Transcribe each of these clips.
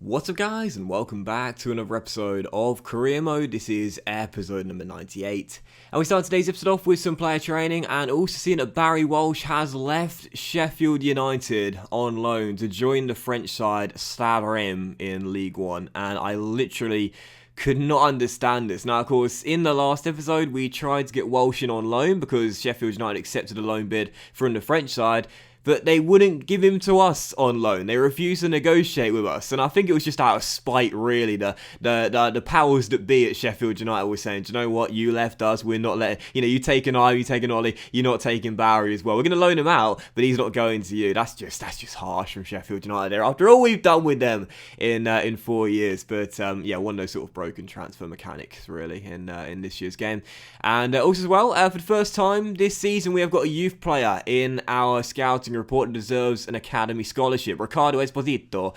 What's up guys, and welcome back to another episode of Career Mode. This is episode number 98. And we start today's episode off with some player training and also seeing that Barry Walsh has left Sheffield United on loan to join the French side Stade Reims in League One. And I literally could not understand this. Now, of course, in the last episode, we tried to get Walsh in on loan because Sheffield United accepted a loan bid from the French side. But they wouldn't give him to us on loan. They refused to negotiate with us. And I think it was just out of spite, really. The powers that be at Sheffield United were saying, do you know what? You left us. We're not letting... you take an Ivy, you take an Ollie. You're not taking Barry as well. We're going to loan him out, but he's not going to you. That's just harsh from Sheffield United there. After all we've done with them in 4 years. But, yeah, one of those sort of broken transfer mechanics, really, in this year's game. And also as well, for the first time this season, we have got a youth player in our scouting report and deserves an academy scholarship. Riccardo Esposito,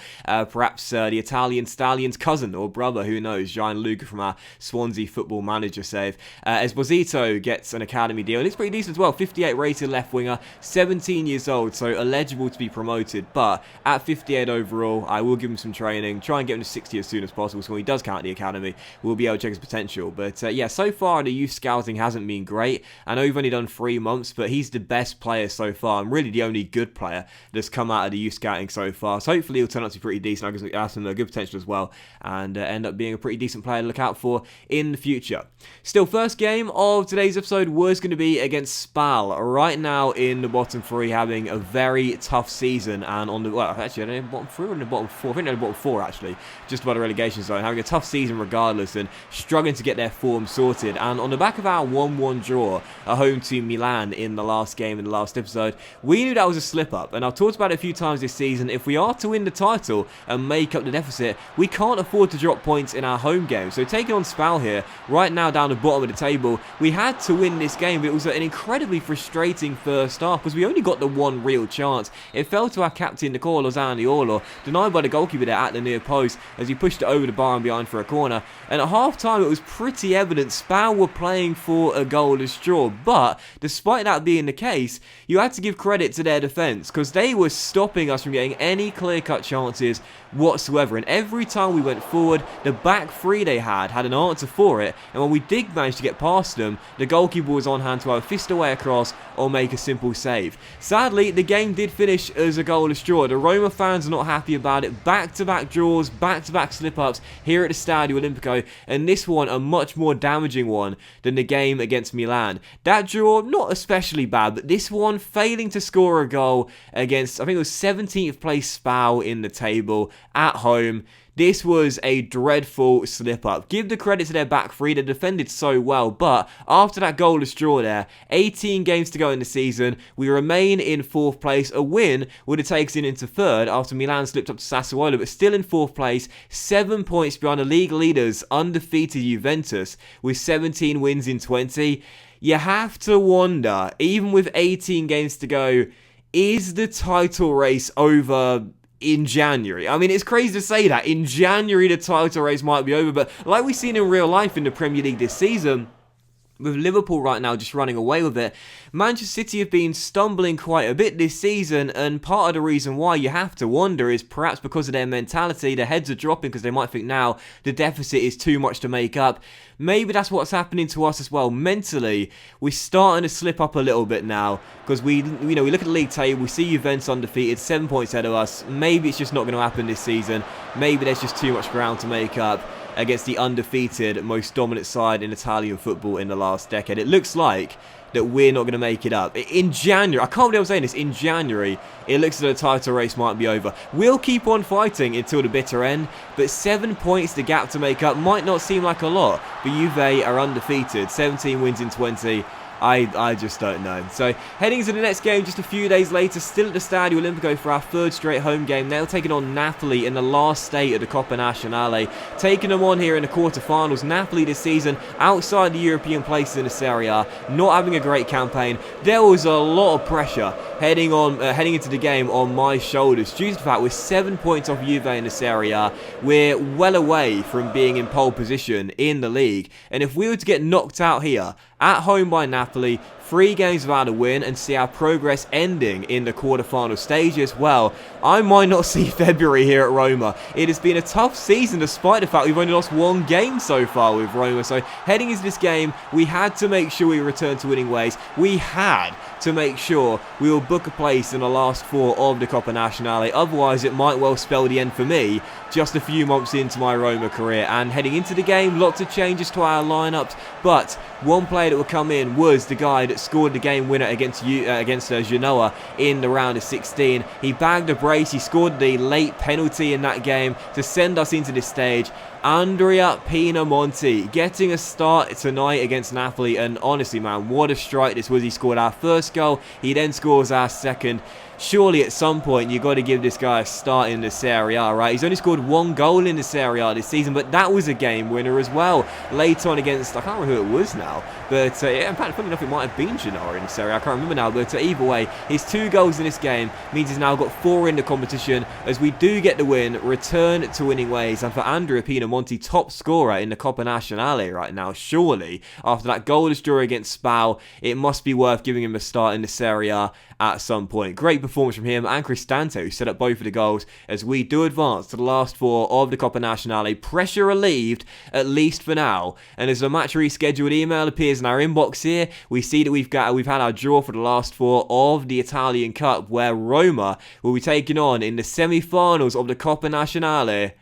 perhaps the Italian stallion's cousin or brother, who knows, Gianluca from our Swansea Football Manager save. Esposito gets an academy deal, and it's pretty decent as well. 58 rated left winger, 17 years old, so eligible to be promoted, but at 58 overall, I will give him some training, try and get him to 60 as soon as possible, so when he does count the academy, we'll be able to check his potential. But yeah, so far the youth scouting hasn't been great. I know we've only done 3 months, but he's the best player so far, and really the only good player that's come out of the youth scouting so far. So hopefully he'll turn out to be pretty decent. I guess he has some good potential as well, and end up being a pretty decent player to look out for in the future. Still, first game of today's episode was going to be against Spal. Right now in the bottom 3, having a very tough season, and on the actually I don't know, bottom 3 or in the bottom 4. I think they're in the bottom 4 actually, just about the relegation zone. Having a tough season regardless, and struggling to get their form sorted. And on the back of our 1-1 draw at home to Milan in the last game in the last episode, we knew that was a slip up, and I've talked about it a few times this season. If we are to win the title and make up the deficit, we can't afford to drop points in our home game. So taking on Spal here, right now down the bottom of the table, we had to win this game, but it was an incredibly frustrating first half because we only got the one real chance. It fell to our captain, Nicola Zaniolo, denied by the goalkeeper there at the near post as he pushed it over the bar and behind for a corner. And at half time, it was pretty evident Spal were playing for a goalless draw, but despite that being the case, you had to give credit to their defence, because they were stopping us from getting any clear-cut chances whatsoever. And every time we went forward, the back 3 they had an answer for it, and when we did manage to get past them, the goalkeeper was on hand to either fist away across or make a simple save. Sadly, the game did finish as a goalless draw. The Roma fans are not happy about it. Back-to-back draws, back-to-back slip-ups here at the Stadio Olimpico, and this one a much more damaging one than the game against Milan. That draw, not especially bad, but this one, failing to score a goal against, I think it was 17th place Spal in the table at home. This was a dreadful slip-up. Give the credit to their back 3, they defended so well, but after that goalless draw there, 18 games to go in the season, we remain in 4th place. A win would have taken us into 3rd after Milan slipped up to Sassuolo, but still in 4th place, 7 points behind the league leaders, undefeated Juventus, with 17 wins in 20. You have to wonder, even with 18 games to go, is the title race over in January? I mean, it's crazy to say that. In January, the title race might be over, but like we've seen in real life in the Premier League this season, with Liverpool right now just running away with it, Manchester City have been stumbling quite a bit this season, and part of the reason why you have to wonder is perhaps because of their mentality. Their heads are dropping because they might think now the deficit is too much to make up. Maybe that's what's happening to us as well. Mentally, we're starting to slip up a little bit now because we look at the league table, we see Juventus undefeated, 7 points ahead of us. Maybe it's just not going to happen this season. Maybe there's just too much ground to make up against the undefeated, most dominant side in Italian football in the last decade. It looks like that we're not going to make it up. In January, I can't believe I'm saying this, in January, it looks as though the title race might be over. We'll keep on fighting until the bitter end, but 7 points, the gap to make up, might not seem like a lot, but Juve are undefeated, 17 wins in 20. I just don't know. So heading into the next game just a few days later, still at the Stadio Olimpico for our 3rd straight home game. Now taking on Napoli in the last state of the Coppa Nazionale. Taking them on here in the quarterfinals. Napoli this season outside the European places in the Serie A, not having a great campaign. There was a lot of pressure heading into the game on my shoulders due to the fact we're 7 points off Juve in the Serie A. We're well away from being in pole position in the league, and if we were to get knocked out here at home by Napoli, 3 games without a win and see our progress ending in the quarterfinal stages, well, I might not see February here at Roma. It has been a tough season despite the fact we've only lost 1 game so far with Roma. So heading into this game, we had to make sure we returned to winning ways. We had to make sure we will book a place in the last 4 of the Coppa Nazionale. Otherwise, it might well spell the end for me just a few months into my Roma career. And heading into the game, lots of changes to our lineups. But one player that will come in was the guy that scored the game winner against Genoa in the round of 16. He bagged a brace. He scored the late penalty in that game to send us into this stage. Andrea Pinamonti getting a start tonight against Napoli, and honestly, man, what a strike this was. He scored our first goal, he then scores our second. Surely at some point you've got to give this guy a start in the Serie A, right? He's only scored 1 goal in the Serie A this season, but that was a game winner as well. Later on against, I can't remember who it was now, but yeah, in fact, funny enough, it might have been Genoa in the Serie A, I can't remember now, but either way, his 2 goals in this game means he's now got 4 in the competition, as we do get the win, return to winning ways, and for Andrea Pinamonti, top scorer in the Coppa Nazionale right now, surely, after that goalless draw against Spal, it must be worth giving him a start in the Serie A at some point. Great performance from him and Cristante, who set up both of the goals, as we do advance to the last 4 of the Coppa Nazionale. Pressure relieved, at least for now. And as the match rescheduled email appears in our inbox here, we see that we've had our draw for the last 4 of the Italian Cup, where Roma will be taking on in the semi-finals of the Coppa Nazionale.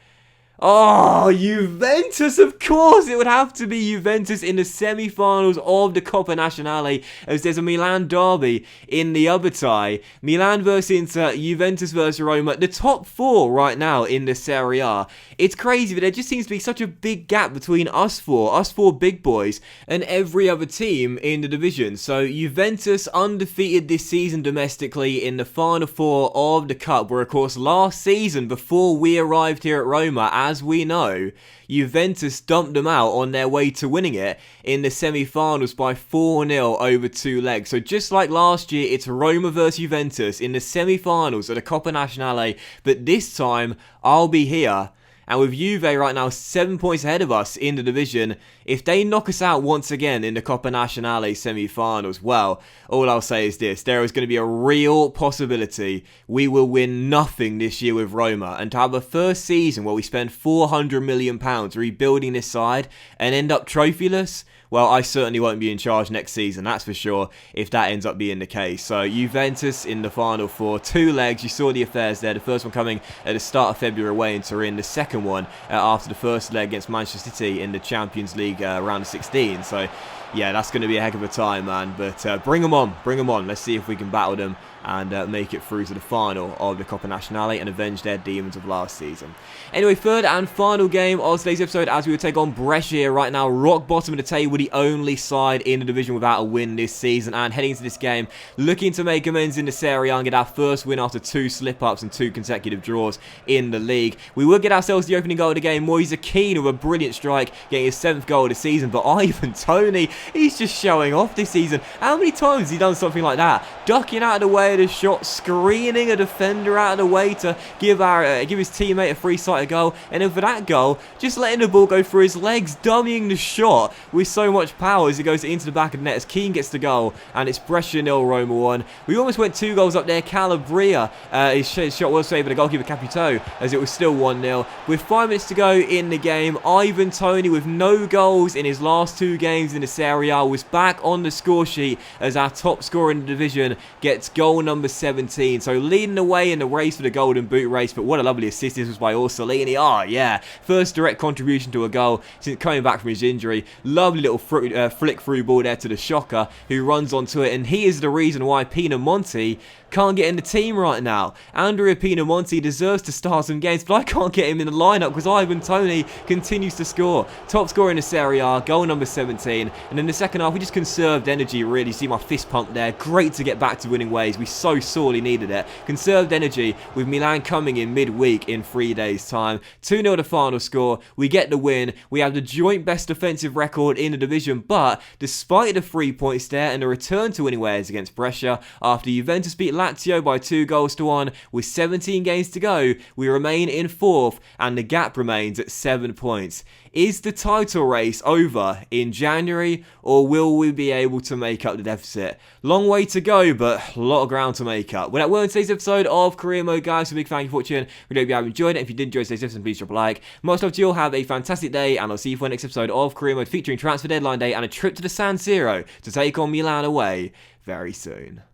Oh, Juventus, of course, it would have to be Juventus in the semi-finals of the Coppa Nazionale, as there's a Milan derby in the other tie. Milan versus Inter, Juventus versus Roma, the top 4 right now in the Serie A. It's crazy, but there just seems to be such a big gap between us four big boys, and every other team in the division. So Juventus undefeated this season domestically in the final 4 of the Cup, where of course last season, before we arrived here at Roma, as we know, Juventus dumped them out on their way to winning it in the semi-finals by 4-0 over 2 legs. So just like last year, it's Roma versus Juventus in the semi-finals of the Coppa Nazionale, but this time I'll be here. And with Juve right now 7 points ahead of us in the division, if they knock us out once again in the Coppa Nazionale semi-finals, well, all I'll say is this: there is going to be a real possibility we will win nothing this year with Roma, and to have a first season where we spend £400 million rebuilding this side and end up trophyless, well, I certainly won't be in charge next season, that's for sure, if that ends up being the case. So Juventus in the final 4, 2 legs, you saw the affairs there, the first one coming at the start of February away in Turin, the second one after the first leg against Manchester City in the Champions League round of 16. So yeah, that's going to be a heck of a time, man, but bring them on, let's see if we can battle them and make it through to the final of the Coppa Nazionale and avenge their demons of last season. Anyway, third and final game of today's episode, as we will take on Brescia right now, rock bottom of the table, the only side in the division without a win this season, and heading into this game, looking to make amends in the Serie A and get our first win after 2 slip-ups and 2 consecutive draws in the league. We will get ourselves the opening goal of the game. Moise Keane with a brilliant strike, getting his 7th goal of the season, but Ivan Toney, he's just showing off this season. How many times has he done something like that? Ducking out of the way of the shot, screening a defender out of the way to give his teammate a free-sighted goal, and then for that goal, just letting the ball go through his legs, dummying the shot with so much power as it goes into the back of the net as Keane gets the goal, and it's Brescia 0, Roma 1. We almost went 2 goals up there. Calabria, his shot was saved by the goalkeeper Capito, as it was still 1-0. With 5 minutes to go in the game, Ivan Toney, with no goals in his last 2 games in the Serie A, was back on the score sheet as our top scorer in the division, gets goal number 17. So leading the way in the race for the Golden Boot race, but what a lovely assist this was by Orsolini. Oh yeah, first direct contribution to a goal since coming back from his injury. Lovely little flick through ball there to the shocker, who runs onto it, and he is the reason why Pinamonti can't get in the team right now. Andrea Pinamonti deserves to start some games, but I can't get him in the lineup because Ivan Toney continues to score. Top scorer in the Serie A, goal number 17. And in the second half, we just conserved energy, really. See my fist pump there. Great to get back to winning ways. We we so sorely needed it. Conserved energy with Milan coming in midweek in 3 days' time. 2-0 the final score. We get the win. We have the joint best defensive record in the division, but despite the 3 points there and the return to winning ways against Brescia, after Juventus beat Lazio by 2-1, with 17 games to go, we remain in 4th and the gap remains at 7 points. Is the title race over in January, or will we be able to make up the deficit? Long way to go, but a lot of ground to make up. Well, that will end today's episode of Career Mode, guys. So big thank you for watching. We hope you have enjoyed it. If you did enjoy today's episode, please drop a like. Most love to you all. Have a fantastic day, and I'll see you for the next episode of Career Mode, featuring transfer deadline day and a trip to the San Siro to take on Milan away very soon.